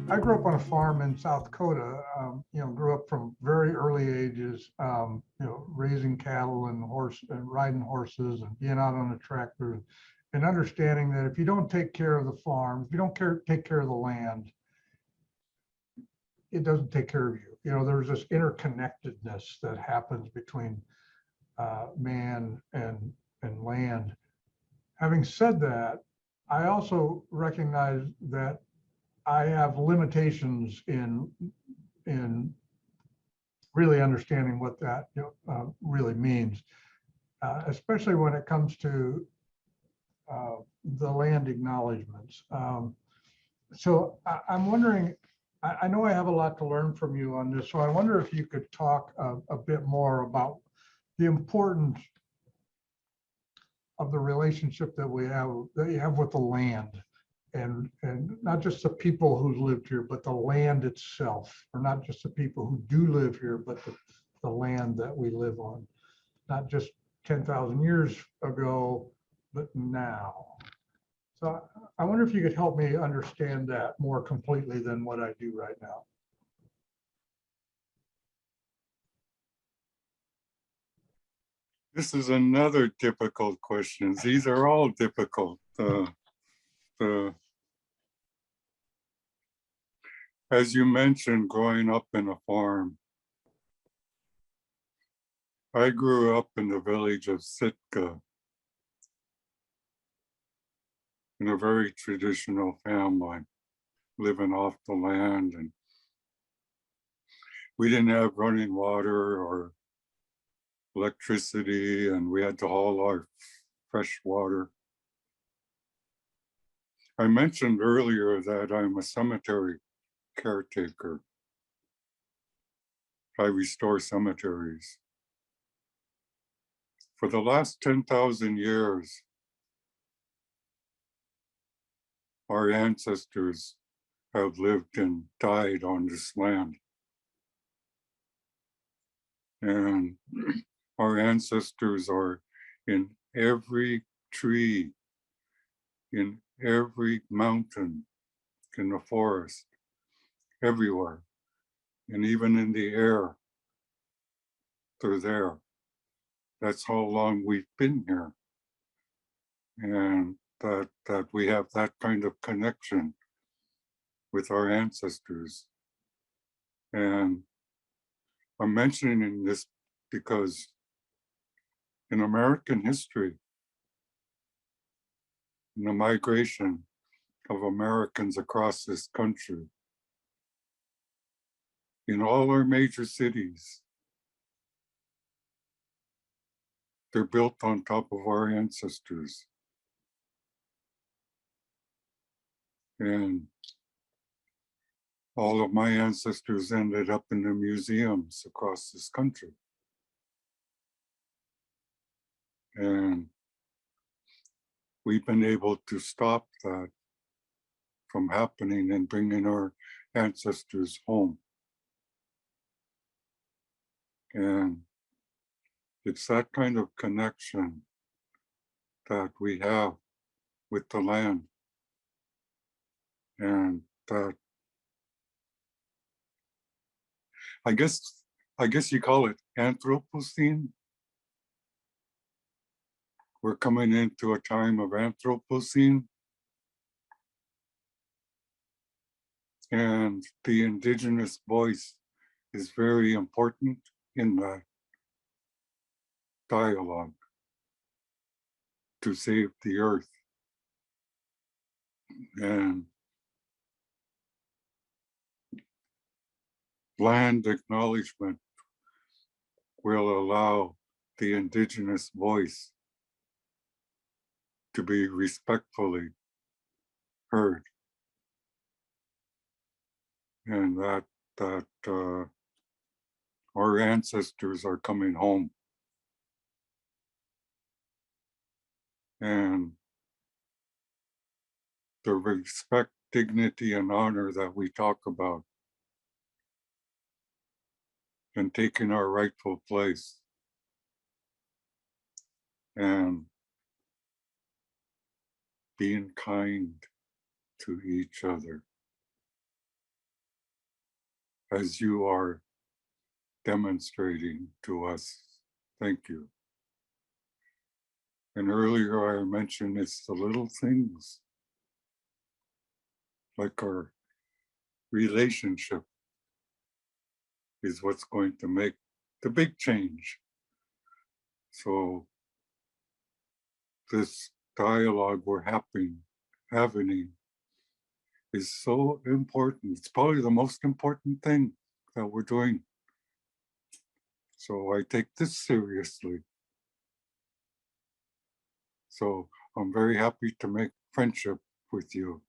I grew up on a farm in South Dakota, grew up from very early ages, raising cattle and riding horses and being out on a tractor and understanding that if you don't take care of the farm, if you don't take care of the land, it doesn't take care of you. There's this interconnectedness that happens between man and land. Having said that, I also recognize that I have limitations in really understanding what that really means, especially when it comes to the land acknowledgements. So I'm wondering, I know I have a lot to learn from you on this, so I wonder if you could talk a bit more about the importance of the relationship that you have with the land, and not just the people who lived here, but the land itself, or not just the people who do live here, but the land that we live on, not just 10,000 years ago, but now. So I wonder if you could help me understand that more completely than what I do right now. This is another difficult question. These are all difficult. As you mentioned, growing up in a farm, I grew up in the village of Sitka in a very traditional family, living off the land, and we didn't have running water or electricity, and we had to haul our fresh water. I mentioned earlier that I'm a cemetery caretaker. I restore cemeteries. For the last 10,000 years, our ancestors have lived and died on this land. And our ancestors are in every tree, in every mountain, in the forest, everywhere, and even in the air. They're there. That's how long we've been here. And that we have that kind of connection with our ancestors. And I'm mentioning this because in American history, in the migration of Americans across this country, in all our major cities, they're built on top of our ancestors. And all of my ancestors ended up in the museums across this country. And we've been able to stop that from happening and bringing our ancestors home. And it's that kind of connection that we have with the land. And that, I guess you call it Anthropocene. We're coming into a time of Anthropocene. And the Indigenous voice is very important in that dialogue to save the earth. And land acknowledgement will allow the Indigenous voice to be respectfully heard. And that our ancestors are coming home. And the respect, dignity, and honor that we talk about, and taking our rightful place, and being kind to each other. as you are demonstrating to us. Thank you. And earlier I mentioned it's the little things, like our relationship is what's going to make the big change. So this dialogue we're having is so important. It's probably the most important thing that we're doing. So I take this seriously. So I'm very happy to make friendship with you.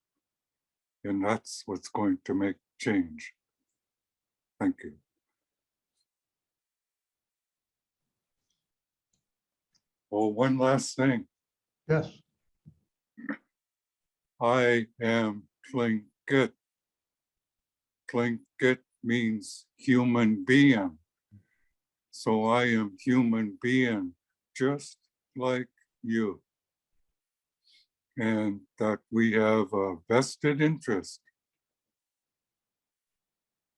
And that's what's going to make change. Thank you. Oh, one last thing. Yes. I am Tlingit. Tlingit means human being. So I am human being, just like you. And that we have a vested interest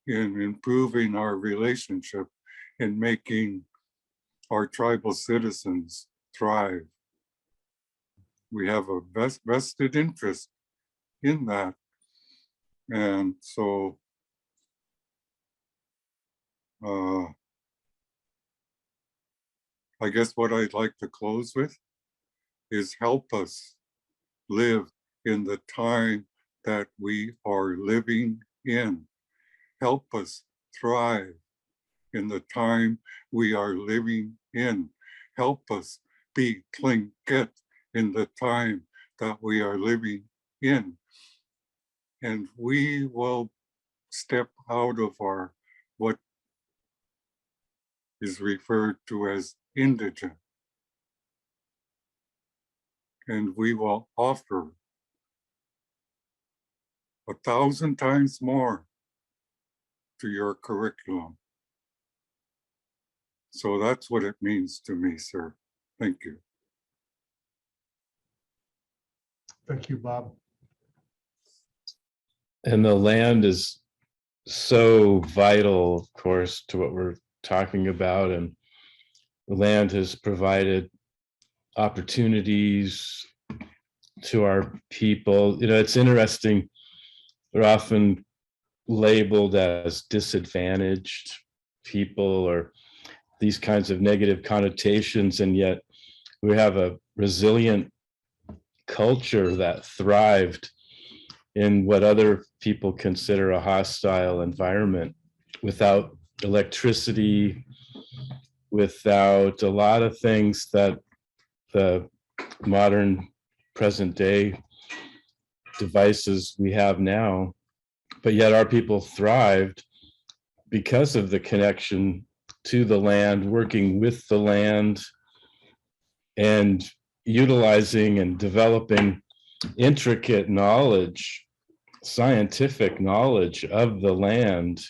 in improving our relationship and making our tribal citizens thrive. We have a vested interest in that. And so I guess what I'd like to close with is help us live in the time that we are living in. Help us thrive in the time we are living in. Help us be Tlingit in the time that we are living in. And we will step out of our what is referred to as indigent. And we will offer 1,000 times more to your curriculum. So that's what it means to me, sir. Thank you. Thank you, Bob. And the land is so vital, of course, to what we're talking about. And the land has provided opportunities to our people. You know, it's interesting. They're often labeled as disadvantaged people or these kinds of negative connotations. And yet we have a resilient culture that thrived in what other people consider a hostile environment, without electricity, without a lot of things that the modern present day devices we have now. But yet our people thrived because of the connection to the land, working with the land, and utilizing and developing intricate knowledge, scientific knowledge of the land.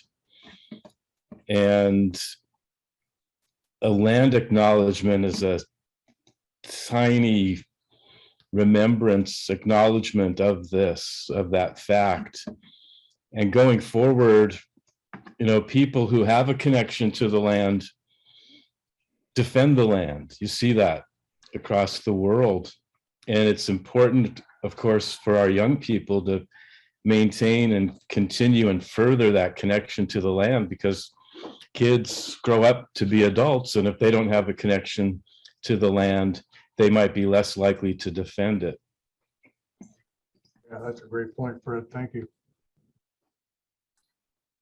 And a land acknowledgement is a tiny remembrance, acknowledgement of this, of that fact. And going forward, you know, people who have a connection to the land defend the land. You see that across the world. And it's important, of course, for our young people to maintain and continue and further that connection to the land, because kids grow up to be adults, and if they don't have a connection to the land, they might be less likely to defend it. Yeah, that's a great point, Fred. Thank you.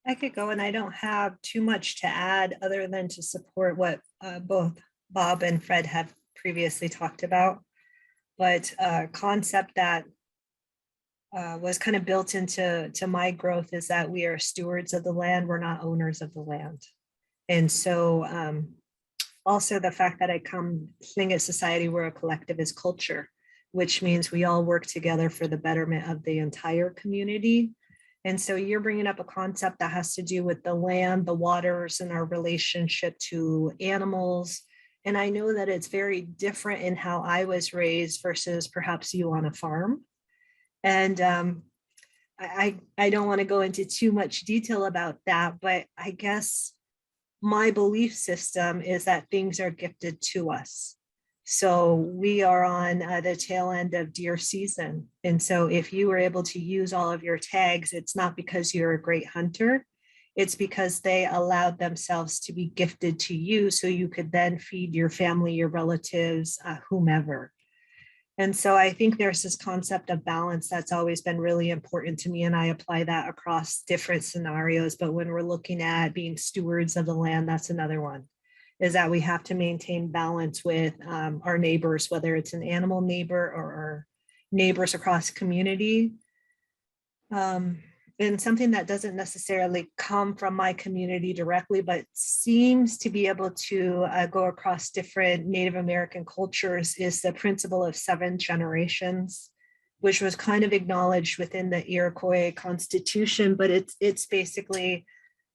I could go, and I don't have too much to add other than to support what both Bob and Fred have previously talked about. But a concept that was kind of built into my growth is that we are stewards of the land. We're not owners of the land. And so also the fact that I come Tlingit society, we're a collectivist culture, which means we all work together for the betterment of the entire community. And so you're bringing up a concept that has to do with the land, the waters, and our relationship to animals. And I know that it's very different in how I was raised versus perhaps you on a farm. And I don't want to go into too much detail about that, but I guess my belief system is that things are gifted to us. So we are on the tail end of deer season. And so if you were able to use all of your tags, it's not because you're a great hunter. It's because they allowed themselves to be gifted to you so you could then feed your family, your relatives, whomever. And so I think there's this concept of balance that's always been really important to me, and I apply that across different scenarios. But when we're looking at being stewards of the land, that's another one, is that we have to maintain balance with our neighbors, whether it's an animal neighbor or our neighbors across community. And something that doesn't necessarily come from my community directly, but seems to be able to go across different Native American cultures is the principle of 7 generations, which was kind of acknowledged within the Iroquois Constitution, but it's basically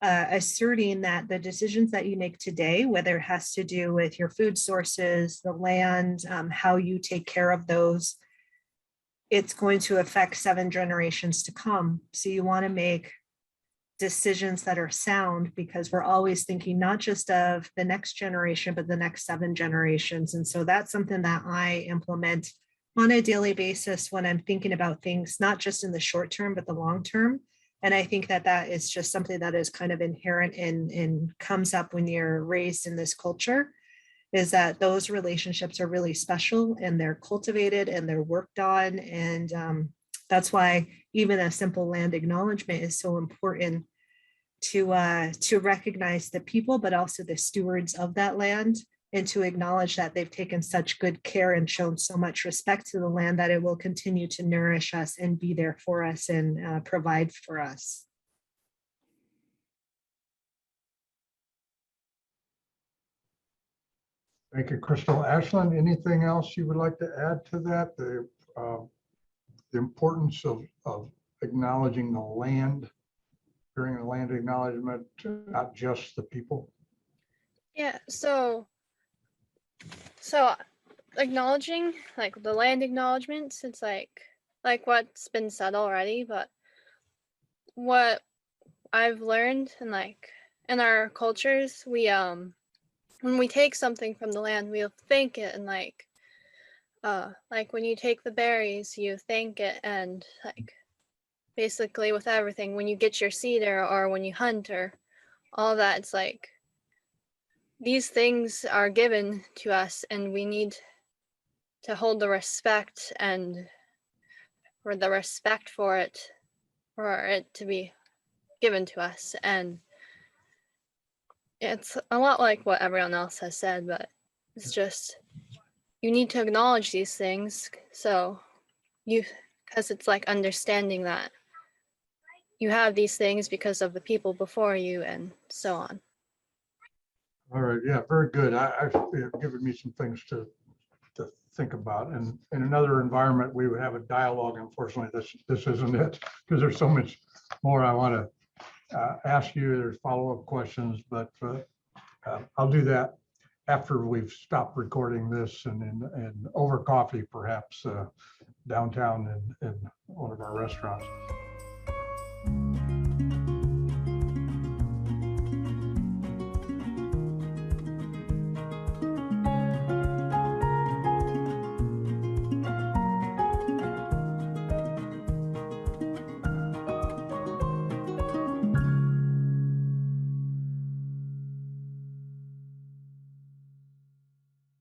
asserting that the decisions that you make today, whether it has to do with your food sources, the land, how you take care of those, it's going to affect 7 generations to come. So you want to make decisions that are sound, because we're always thinking not just of the next generation, but the next 7 generations. And so that's something that I implement on a daily basis when I'm thinking about things, not just in the short term, but the long term. And I think that that is just something that is kind of inherent and comes up when you're raised in this culture, is that those relationships are really special and they're cultivated and they're worked on. And that's why even a simple land acknowledgement is so important to recognize the people, but also the stewards of that land, and to acknowledge that they've taken such good care and shown so much respect to the land that it will continue to nourish us and be there for us and provide for us. Thank you, Crystal. Ashlynn, anything else you would like to add to that? The importance of acknowledging the land during the land acknowledgement, not just the people. Yeah, so acknowledging like the land acknowledgements, it's like what's been said already, but what I've learned in our cultures, we when we take something from the land, we'll thank it, and like when you take the berries, you thank it, and like basically with everything, when you get your cedar or when you hunt or all that, it's like these things are given to us, and we need to hold the respect and for the respect for it to be given to us. And it's a lot like what everyone else has said, but it's just you need to acknowledge these things, so because it's like understanding that you have these things because of the people before you and so on. All right, yeah, very good. You've given me some things to think about. And in another environment, we would have a dialogue. Unfortunately, this isn't it, because there's so much more I want to ask you. There's follow-up questions, but I'll do that after we've stopped recording this and over coffee, perhaps downtown in one of our restaurants.